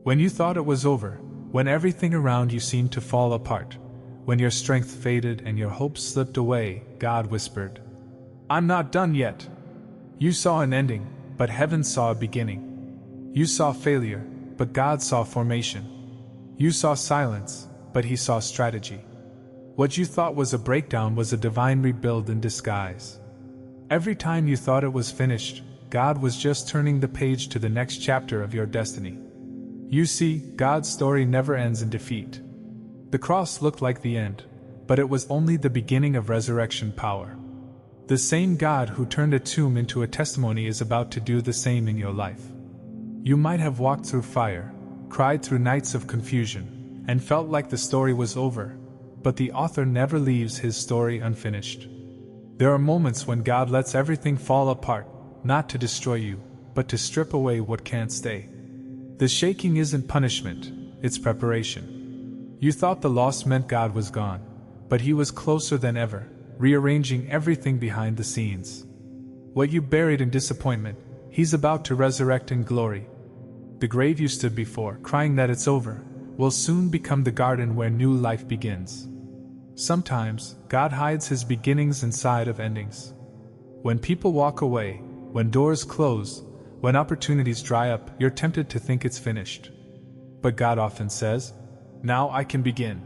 When you thought it was over, when everything around you seemed to fall apart, when your strength faded and your hopes slipped away, God whispered, "I'm not done yet." You saw an ending, but heaven saw a beginning. You saw failure, but God saw formation. You saw silence, but He saw strategy. What you thought was a breakdown was a divine rebuild in disguise. Every time you thought it was finished, God was just turning the page to the next chapter of your destiny. You see, God's story never ends in defeat. The cross looked like the end, but it was only the beginning of resurrection power. The same God who turned a tomb into a testimony is about to do the same in your life. You might have walked through fire, cried through nights of confusion, and felt like the story was over, but the author never leaves his story unfinished. There are moments when God lets everything fall apart, not to destroy you, but to strip away what can't stay. The shaking isn't punishment, it's preparation. You thought the loss meant God was gone, but He was closer than ever, rearranging everything behind the scenes. What you buried in disappointment, He's about to resurrect in glory. The grave you stood before, crying that it's over, will soon become the garden where new life begins. Sometimes, God hides His beginnings inside of endings. When people walk away, when doors close, when opportunities dry up, you're tempted to think it's finished. But God often says, "Now I can begin."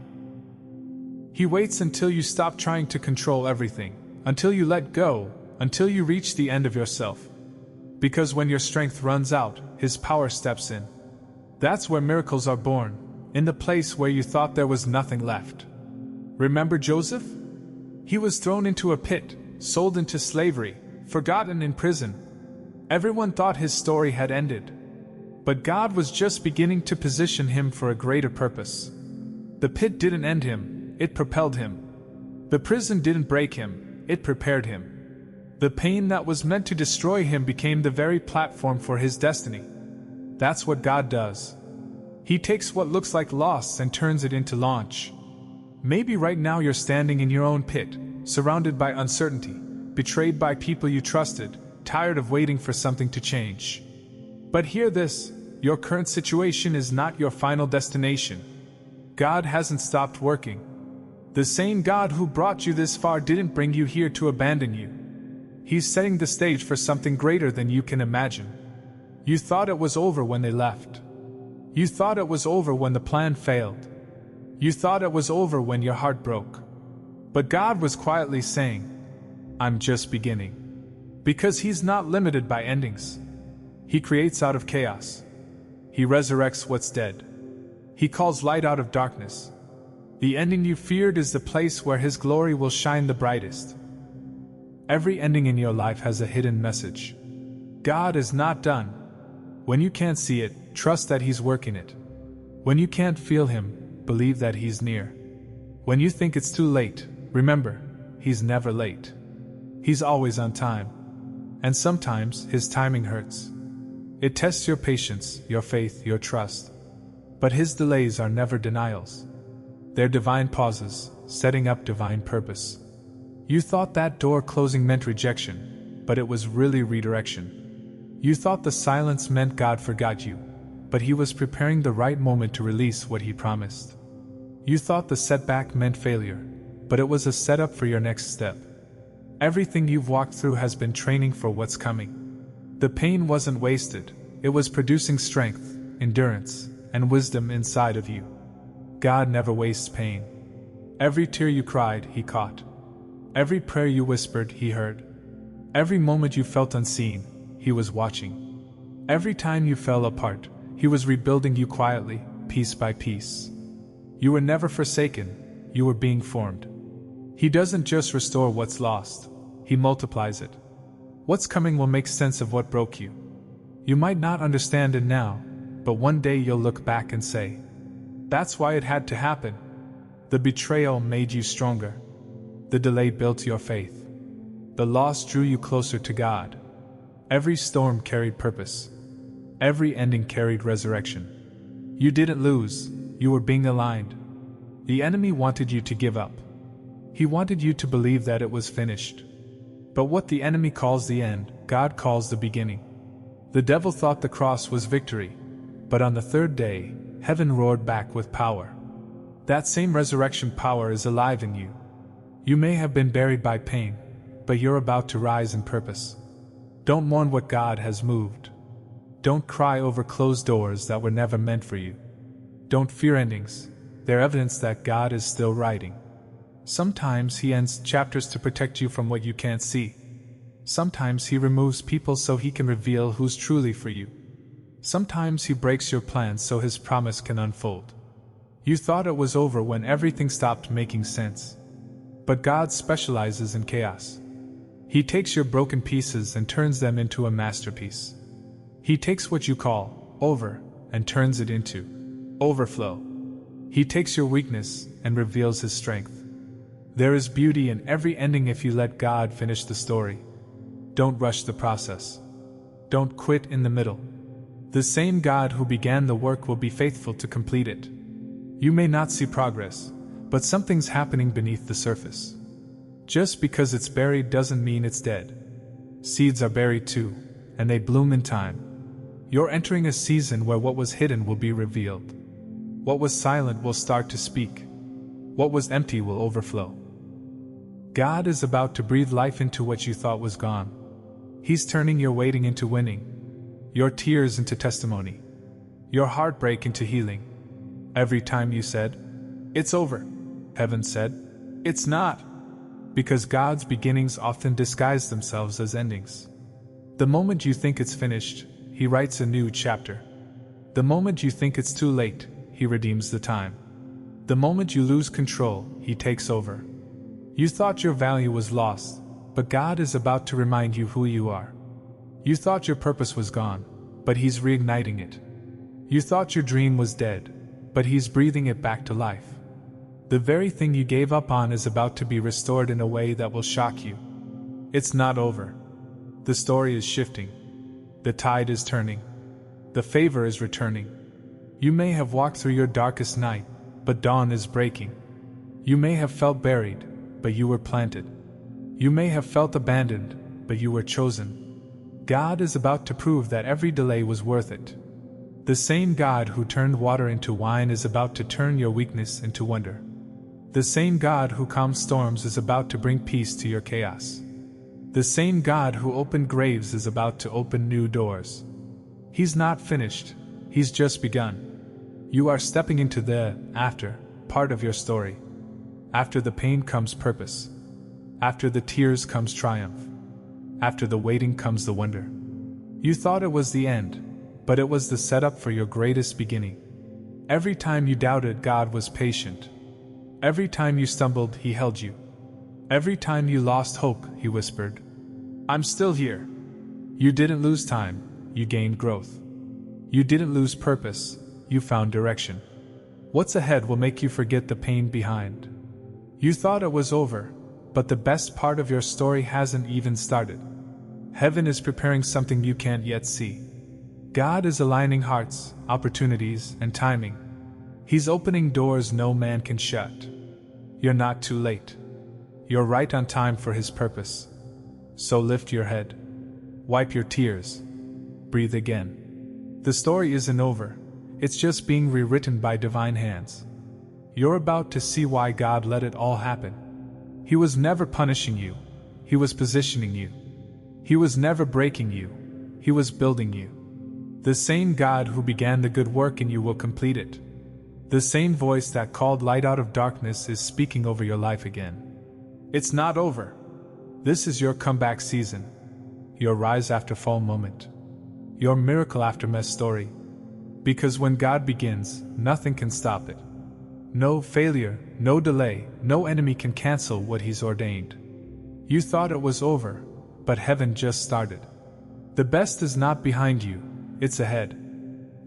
He waits until you stop trying to control everything, until you let go, until you reach the end of yourself. Because when your strength runs out, His power steps in. That's where miracles are born, in the place where you thought there was nothing left. Remember Joseph? He was thrown into a pit, sold into slavery, forgotten in prison. Everyone thought his story had ended. But God was just beginning to position him for a greater purpose. The pit didn't end him, it propelled him. The prison didn't break him, it prepared him. The pain that was meant to destroy him became the very platform for his destiny. That's what God does. He takes what looks like loss and turns it into launch. Maybe right now you're standing in your own pit, surrounded by uncertainty, betrayed by people you trusted, tired of waiting for something to change. But hear this, your current situation is not your final destination. God hasn't stopped working. The same God who brought you this far didn't bring you here to abandon you. He's setting the stage for something greater than you can imagine. You thought it was over when they left. You thought it was over when the plan failed. You thought it was over when your heart broke. But God was quietly saying, "I'm just beginning." Because He's not limited by endings. He creates out of chaos. He resurrects what's dead. He calls light out of darkness. The ending you feared is the place where His glory will shine the brightest. Every ending in your life has a hidden message. God is not done. When you can't see it, trust that He's working it. When you can't feel Him, believe that He's near. When you think it's too late, remember, He's never late. He's always on time. And sometimes, His timing hurts. It tests your patience, your faith, your trust. But His delays are never denials. They're divine pauses, setting up divine purpose. You thought that door closing meant rejection, but it was really redirection. You thought the silence meant God forgot you, but He was preparing the right moment to release what He promised. You thought the setback meant failure, but it was a setup for your next step. Everything you've walked through has been training for what's coming. The pain wasn't wasted, it was producing strength, endurance, and wisdom inside of you. God never wastes pain. Every tear you cried, He caught. Every prayer you whispered, He heard. Every moment you felt unseen, He was watching. Every time you fell apart, He was rebuilding you quietly, piece by piece. You were never forsaken, you were being formed. He doesn't just restore what's lost, He multiplies it. What's coming will make sense of what broke you. You might not understand it now, but one day you'll look back and say, "That's why it had to happen." The betrayal made you stronger. The delay built your faith. The loss drew you closer to God. Every storm carried purpose. Every ending carried resurrection. You didn't lose, you were being aligned. The enemy wanted you to give up. He wanted you to believe that it was finished. But what the enemy calls the end, God calls the beginning. The devil thought the cross was victory, But on the third day, heaven roared back with power. That same resurrection power is alive in you. You may have been buried by pain, but you're about to rise in purpose. Don't mourn what God has moved. Don't cry over closed doors that were never meant for you. Don't fear endings. They're evidence that God is still writing. Sometimes He ends chapters to protect you from what you can't see. Sometimes He removes people so He can reveal who's truly for you. Sometimes He breaks your plans so His promise can unfold. You thought it was over when everything stopped making sense. But God specializes in chaos. He takes your broken pieces and turns them into a masterpiece. He takes what you call over and turns it into overflow. He takes your weakness and reveals His strength. There is beauty in every ending if you let God finish the story. Don't rush the process. Don't quit in the middle. The same God who began the work will be faithful to complete it. You may not see progress, but something's happening beneath the surface. Just because it's buried doesn't mean it's dead. Seeds are buried too, and they bloom in time. You're entering a season where what was hidden will be revealed. What was silent will start to speak. What was empty will overflow. God is about to breathe life into what you thought was gone. He's turning your waiting into winning, your tears into testimony, your heartbreak into healing. Every time you said, "It's over," heaven said, "It's not." Because God's beginnings often disguise themselves as endings. The moment you think it's finished, He writes a new chapter. The moment you think it's too late, He redeems the time. The moment you lose control, He takes over. You thought your value was lost, but God is about to remind you who you are. You thought your purpose was gone, but He's reigniting it. You thought your dream was dead, but He's breathing it back to life. The very thing you gave up on is about to be restored in a way that will shock you. It's not over. The story is shifting. The tide is turning. The favor is returning. You may have walked through your darkest night, but dawn is breaking. You may have felt buried, but you were planted. You may have felt abandoned, but you were chosen. God is about to prove that every delay was worth it. The same God who turned water into wine is about to turn your weakness into wonder. The same God who calms storms is about to bring peace to your chaos. The same God who opened graves is about to open new doors. He's not finished, He's just begun. You are stepping into the after part of your story. After the pain comes purpose. After the tears comes triumph. After the waiting comes the wonder. You thought it was the end, but it was the setup for your greatest beginning. Every time you doubted, God was patient. Every time you stumbled, He held you. Every time you lost hope, He whispered, "I'm still here." You didn't lose time, you gained growth. You didn't lose purpose, you found direction. What's ahead will make you forget the pain behind. You thought it was over, but the best part of your story hasn't even started. Heaven is preparing something you can't yet see. God is aligning hearts, opportunities, and timing. He's opening doors no man can shut. You're not too late. You're right on time for His purpose. So lift your head. Wipe your tears. Breathe again. The story isn't over. It's just being rewritten by divine hands. You're about to see why God let it all happen. He was never punishing you. He was positioning you. He was never breaking you. He was building you. The same God who began the good work in you will complete it. The same voice that called light out of darkness is speaking over your life again. It's not over. This is your comeback season. Your rise after fall moment. Your miracle after mess story. Because when God begins, nothing can stop it. No failure, no delay, no enemy can cancel what He's ordained. You thought it was over, but heaven just started. The best is not behind you, it's ahead.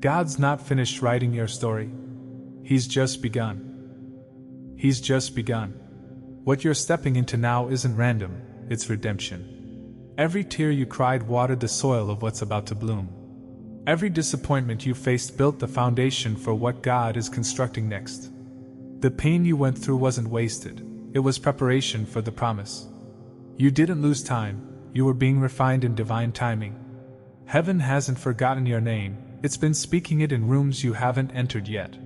God's not finished writing your story. He's just begun. He's just begun. What you're stepping into now isn't random, it's redemption. Every tear you cried watered the soil of what's about to bloom. Every disappointment you faced built the foundation for what God is constructing next. The pain you went through wasn't wasted, it was preparation for the promise. You didn't lose time, you were being refined in divine timing. Heaven hasn't forgotten your name, It's been speaking it in rooms you haven't entered yet.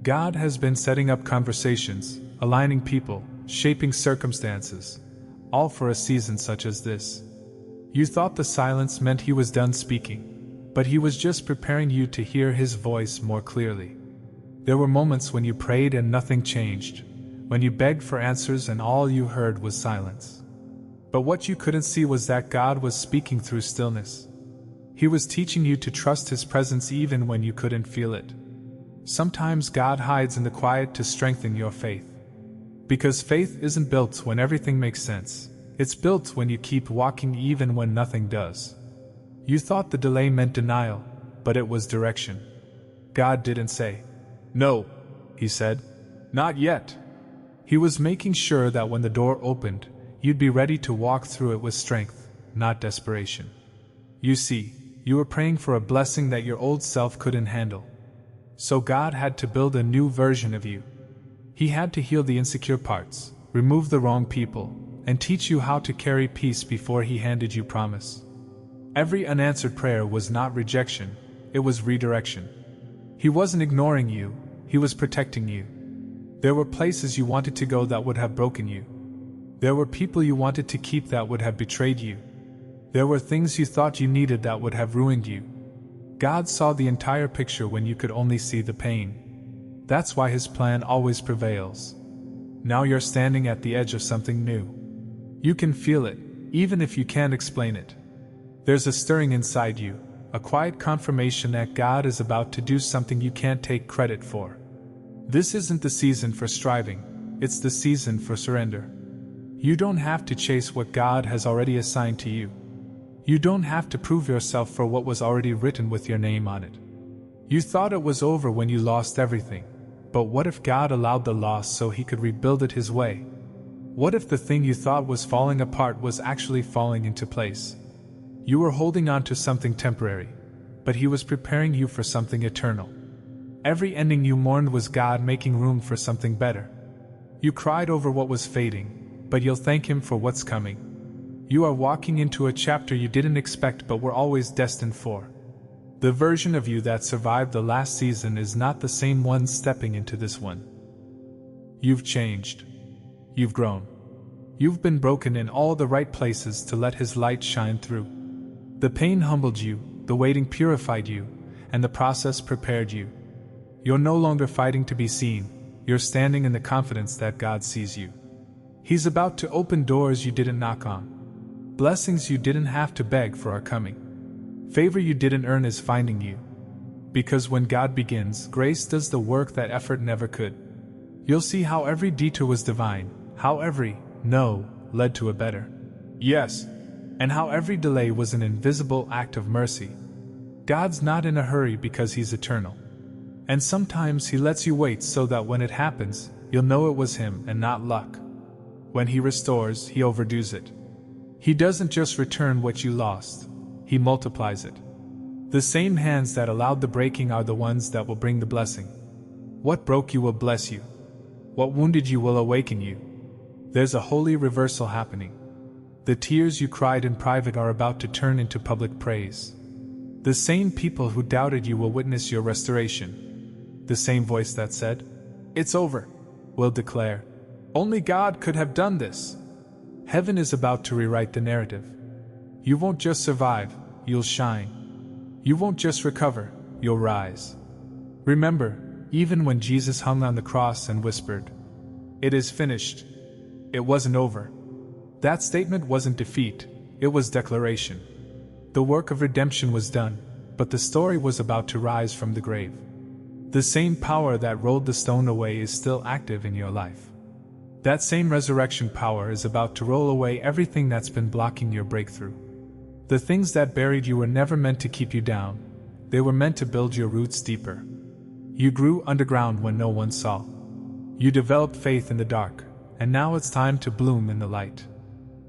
God has been setting up conversations, aligning people, shaping circumstances, all for a season such as this. You thought the silence meant he was done speaking, but he was just preparing you to hear his voice more clearly. There were moments when you prayed and nothing changed, when you begged for answers and all you heard was silence. But what you couldn't see was that God was speaking through stillness. He was teaching you to trust his presence even when you couldn't feel it. Sometimes God hides in the quiet to strengthen your faith. Because faith isn't built when everything makes sense. It's built when you keep walking even when nothing does. You thought the delay meant denial, but it was direction. God didn't say, "No," he said, "not yet." He was making sure that when the door opened, you'd be ready to walk through it with strength, not desperation. You see, you were praying for a blessing that your old self couldn't handle. So God had to build a new version of you. He had to heal the insecure parts, remove the wrong people, and teach you how to carry peace before he handed you promise. Every unanswered prayer was not rejection, it was redirection. He wasn't ignoring you, he was protecting you. There were places you wanted to go that would have broken you. There were people you wanted to keep that would have betrayed you. There were things you thought you needed that would have ruined you. God saw the entire picture when you could only see the pain. That's why his plan always prevails. Now you're standing at the edge of something new. You can feel it, even if you can't explain it. There's a stirring inside you, a quiet confirmation that God is about to do something you can't take credit for. This isn't the season for striving, it's the season for surrender. You don't have to chase what God has already assigned to you. You don't have to prove yourself for what was already written with your name on it. You thought it was over when you lost everything, but what if God allowed the loss so he could rebuild it his way? What if the thing you thought was falling apart was actually falling into place? You were holding on to something temporary, but he was preparing you for something eternal. Every ending you mourned was God making room for something better. You cried over what was fading, but you'll thank him for what's coming. You are walking into a chapter you didn't expect but were always destined for. The version of you that survived the last season is not the same one stepping into this one. You've changed. You've grown. You've been broken in all the right places to let his light shine through. The pain humbled you, the waiting purified you, and the process prepared you. You're no longer fighting to be seen, you're standing in the confidence that God sees you. He's about to open doors you didn't knock on. Blessings you didn't have to beg for are coming. Favor you didn't earn is finding you. Because when God begins, grace does the work that effort never could. You'll see how every detour was divine, how every no led to a better yes, and how every delay was an invisible act of mercy. God's not in a hurry because he's eternal. And sometimes he lets you wait so that when it happens, you'll know it was him and not luck. When he restores, he overdoes it. He doesn't just return what you lost, he multiplies it. The same hands that allowed the breaking are the ones that will bring the blessing. What broke you will bless you. What wounded you will awaken you. There's a holy reversal happening. The tears you cried in private are about to turn into public praise. The same people who doubted you will witness your restoration. The same voice that said, "It's over," will declare, "Only God could have done this." Heaven is about to rewrite the narrative. You won't just survive, you'll shine. You won't just recover, you'll rise. Remember, even when Jesus hung on the cross and whispered, "It is finished," it wasn't over. That statement wasn't defeat, it was declaration. The work of redemption was done, but the story was about to rise from the grave. The same power that rolled the stone away is still active in your life. That same resurrection power is about to roll away everything that's been blocking your breakthrough. The things that buried you were never meant to keep you down, they were meant to build your roots deeper. You grew underground when no one saw. You developed faith in the dark, and now it's time to bloom in the light.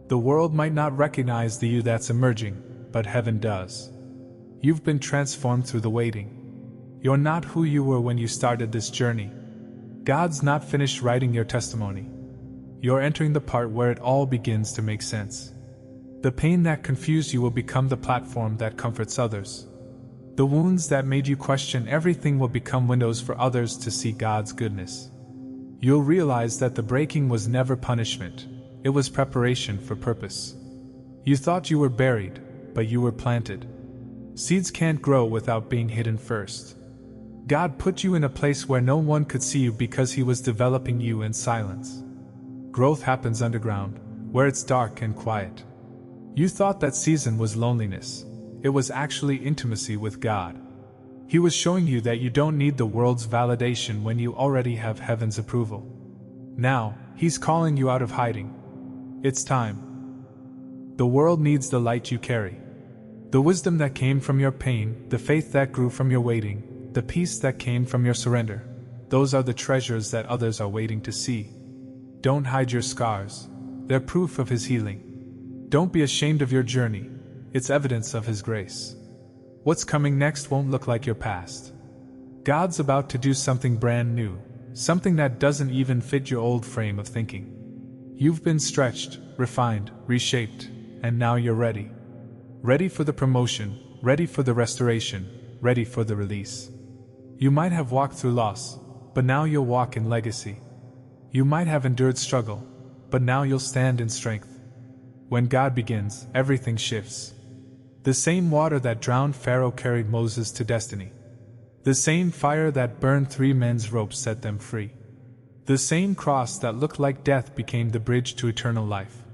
The world might not recognize the you that's emerging, but heaven does. You've been transformed through the waiting. You're not who you were when you started this journey. God's not finished writing your testimony. You're entering the part where it all begins to make sense. The pain that confused you will become the platform that comforts others. The wounds that made you question everything will become windows for others to see God's goodness. You'll realize that the breaking was never punishment, it was preparation for purpose. You thought you were buried, but you were planted. Seeds can't grow without being hidden first. God put you in a place where no one could see you because He was developing you in silence. Growth happens underground, where it's dark and quiet. You thought that season was loneliness. It was actually intimacy with God. He was showing you that you don't need the world's validation when you already have heaven's approval. Now, He's calling you out of hiding. It's time. The world needs the light you carry. The wisdom that came from your pain, the faith that grew from your waiting, the peace that came from your surrender. Those are the treasures that others are waiting to see. Don't hide your scars. They're proof of His healing. Don't be ashamed of your journey. It's evidence of His grace. What's coming next won't look like your past. God's about to do something brand new, something that doesn't even fit your old frame of thinking. You've been stretched, refined, reshaped, and now you're ready. Ready for the promotion, ready for the restoration, ready for the release. You might have walked through loss, but now you'll walk in legacy. You might have endured struggle, but now you'll stand in strength. When God begins, everything shifts. The same water that drowned Pharaoh carried Moses to destiny. The same fire that burned 3 men's ropes set them free. The same cross that looked like death became the bridge to eternal life.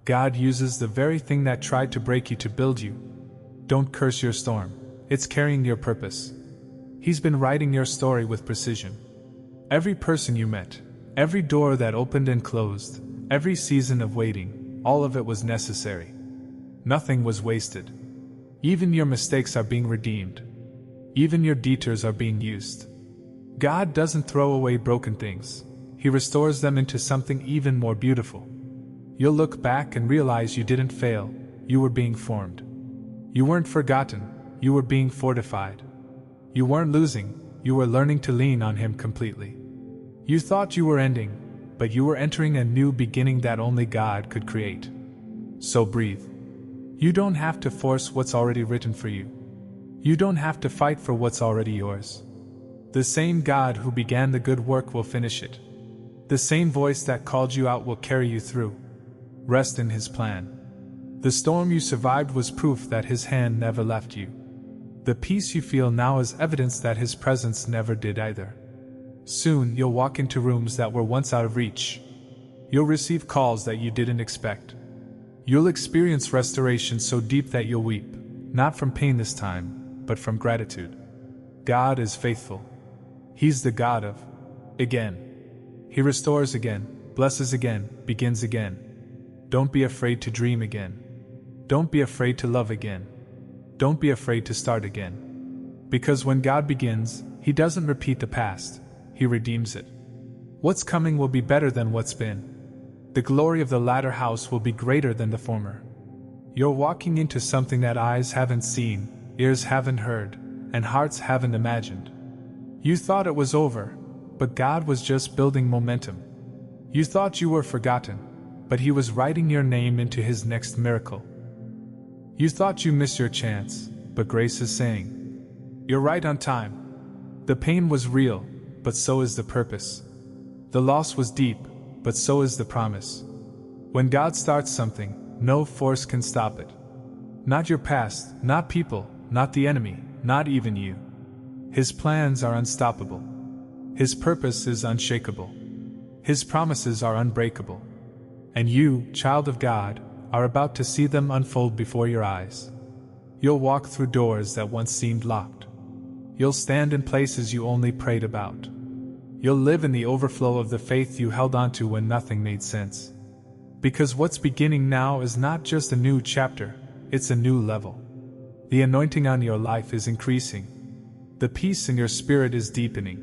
God uses the very thing that tried to break you to build you. Don't curse your storm. It's carrying your purpose. He's been writing your story with precision. Every person you met, every door that opened and closed, every season of waiting, all of it was necessary. Nothing was wasted. Even your mistakes are being redeemed. Even your detours are being used. God doesn't throw away broken things. He restores them into something even more beautiful. You'll look back and realize you didn't fail, you were being formed. You weren't forgotten, you were being fortified. You weren't losing, you were learning to lean on Him completely. You thought you were ending, but you were entering a new beginning that only God could create. So breathe. You don't have to force what's already written for you. You don't have to fight for what's already yours. The same God who began the good work will finish it. The same voice that called you out will carry you through. Rest in His plan. The storm you survived was proof that His hand never left you. The peace you feel now is evidence that His presence never did either. Soon you'll walk into rooms that were once out of reach. You'll receive calls that you didn't expect. You'll experience restoration so deep that you'll weep, not from pain this time, but from gratitude. God is faithful. He's the God of again. He restores again, blesses again, begins again. Don't be afraid to dream again. Don't be afraid to love again. Don't be afraid to start again. Because when God begins, He doesn't repeat the past, He redeems it. What's coming will be better than what's been. The glory of the latter house will be greater than the former. You're walking into something that eyes haven't seen, ears haven't heard, and hearts haven't imagined. You thought it was over, but God was just building momentum. You thought you were forgotten, but He was writing your name into His next miracle. You thought you missed your chance, but grace is saying, you're right on time. The pain was real, but so is the purpose. The loss was deep, but so is the promise. When God starts something, no force can stop it. Not your past, not people, not the enemy, not even you. His plans are unstoppable. His purpose is unshakable. His promises are unbreakable. And you, child of God, are about to see them unfold before your eyes. You'll walk through doors that once seemed locked. You'll stand in places you only prayed about. You'll live in the overflow of the faith you held onto when nothing made sense. Because what's beginning now is not just a new chapter, it's a new level. The anointing on your life is increasing. The peace in your spirit is deepening.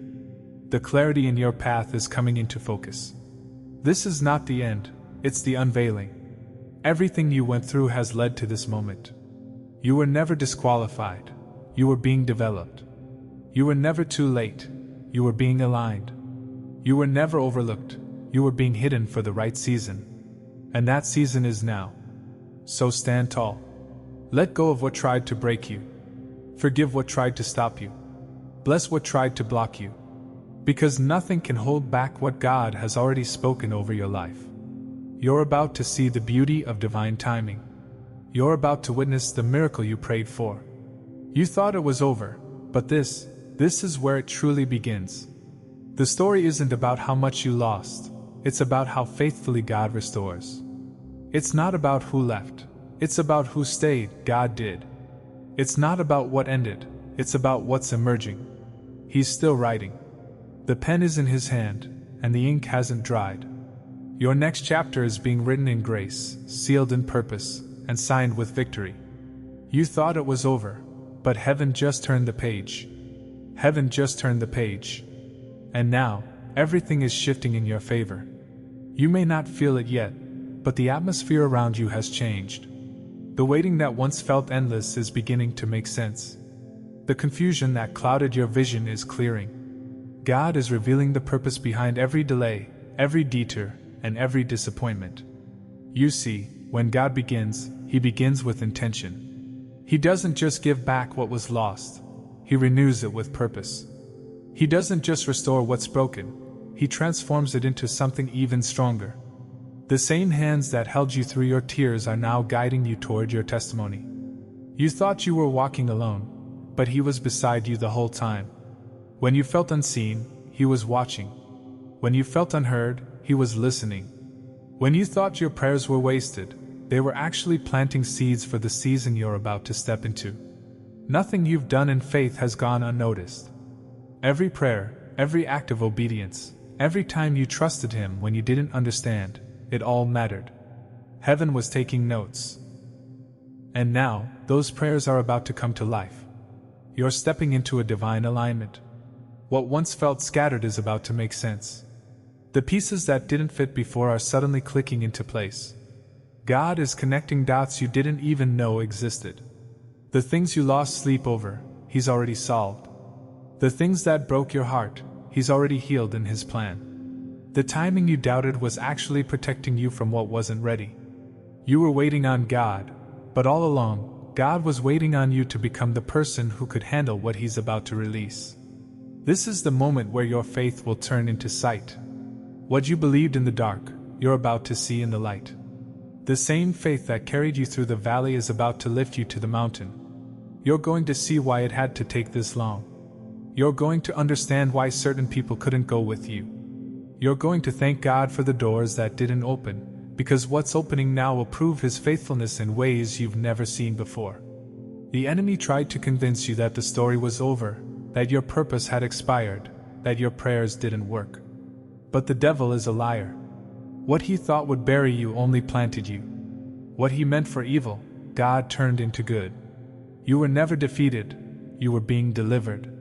The clarity in your path is coming into focus. This is not the end, it's the unveiling. Everything you went through has led to this moment. You were never disqualified. You were being developed. You were never too late. You were being aligned. You were never overlooked. You were being hidden for the right season. And that season is now. So stand tall. Let go of what tried to break you. Forgive what tried to stop you. Bless what tried to block you. Because nothing can hold back what God has already spoken over your life. You're about to see the beauty of divine timing. You're about to witness the miracle you prayed for. You thought it was over, but this is where it truly begins. The story isn't about how much you lost, it's about how faithfully God restores. It's not about who left, it's about who stayed. God did. It's not about what ended, it's about what's emerging. He's still writing. The pen is in his hand, and the ink hasn't dried. Your next chapter is being written in grace, sealed in purpose, and signed with victory. You thought it was over, but heaven just turned the page. Heaven just turned the page. And now, everything is shifting in your favor. You may not feel it yet, but the atmosphere around you has changed. The waiting that once felt endless is beginning to make sense. The confusion that clouded your vision is clearing. God is revealing the purpose behind every delay, every detour, and every disappointment. You see, when God begins, He begins with intention. He doesn't just give back what was lost, He renews it with purpose. He doesn't just restore what's broken, He transforms it into something even stronger. The same hands that held you through your tears are now guiding you toward your testimony. You thought you were walking alone, but He was beside you the whole time. When you felt unseen, He was watching. When you felt unheard, He was listening. When you thought your prayers were wasted, they were actually planting seeds for the season you're about to step into. Nothing you've done in faith has gone unnoticed. Every prayer, every act of obedience, every time you trusted Him when you didn't understand, it all mattered. Heaven was taking notes. And now, those prayers are about to come to life. You're stepping into a divine alignment. What once felt scattered is about to make sense. The pieces that didn't fit before are suddenly clicking into place. God is connecting dots you didn't even know existed. The things you lost sleep over, He's already solved. The things that broke your heart, He's already healed in His plan. The timing you doubted was actually protecting you from what wasn't ready. You were waiting on God, but all along, God was waiting on you to become the person who could handle what He's about to release. This is the moment where your faith will turn into sight. What you believed in the dark, you're about to see in the light. The same faith that carried you through the valley is about to lift you to the mountain. You're going to see why it had to take this long. You're going to understand why certain people couldn't go with you. You're going to thank God for the doors that didn't open, because what's opening now will prove His faithfulness in ways you've never seen before. The enemy tried to convince you that the story was over, that your purpose had expired, that your prayers didn't work. But the devil is a liar. What he thought would bury you only planted you. What he meant for evil, God turned into good. You were never defeated, you were being delivered.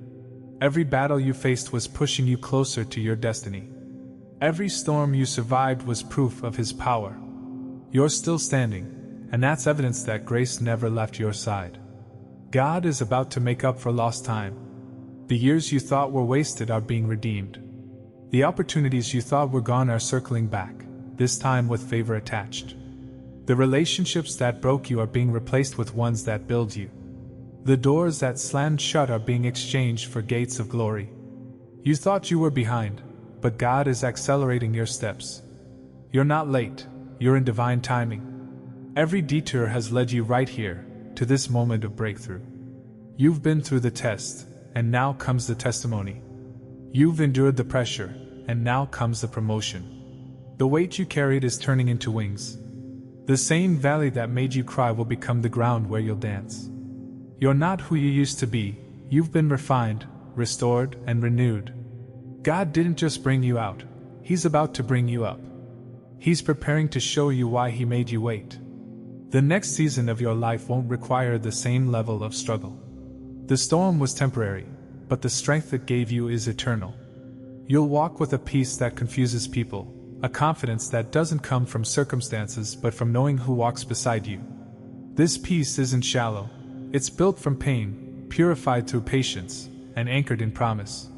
Every battle you faced was pushing you closer to your destiny. Every storm you survived was proof of His power. You're still standing, and that's evidence that grace never left your side. God is about to make up for lost time. The years you thought were wasted are being redeemed. The opportunities you thought were gone are circling back, this time with favor attached. The relationships that broke you are being replaced with ones that build you. The doors that slammed shut are being exchanged for gates of glory. You thought you were behind, but God is accelerating your steps. You're not late, you're in divine timing. Every detour has led you right here, to this moment of breakthrough. You've been through the test, and now comes the testimony. You've endured the pressure, and now comes the promotion. The weight you carried is turning into wings. The same valley that made you cry will become the ground where you'll dance. You're not who you used to be, you've been refined, restored, and renewed. God didn't just bring you out, He's about to bring you up. He's preparing to show you why He made you wait. The next season of your life won't require the same level of struggle. The storm was temporary, but the strength it gave you is eternal. You'll walk with a peace that confuses people, a confidence that doesn't come from circumstances but from knowing who walks beside you. This peace isn't shallow, it's built from pain, purified through patience, and anchored in promise.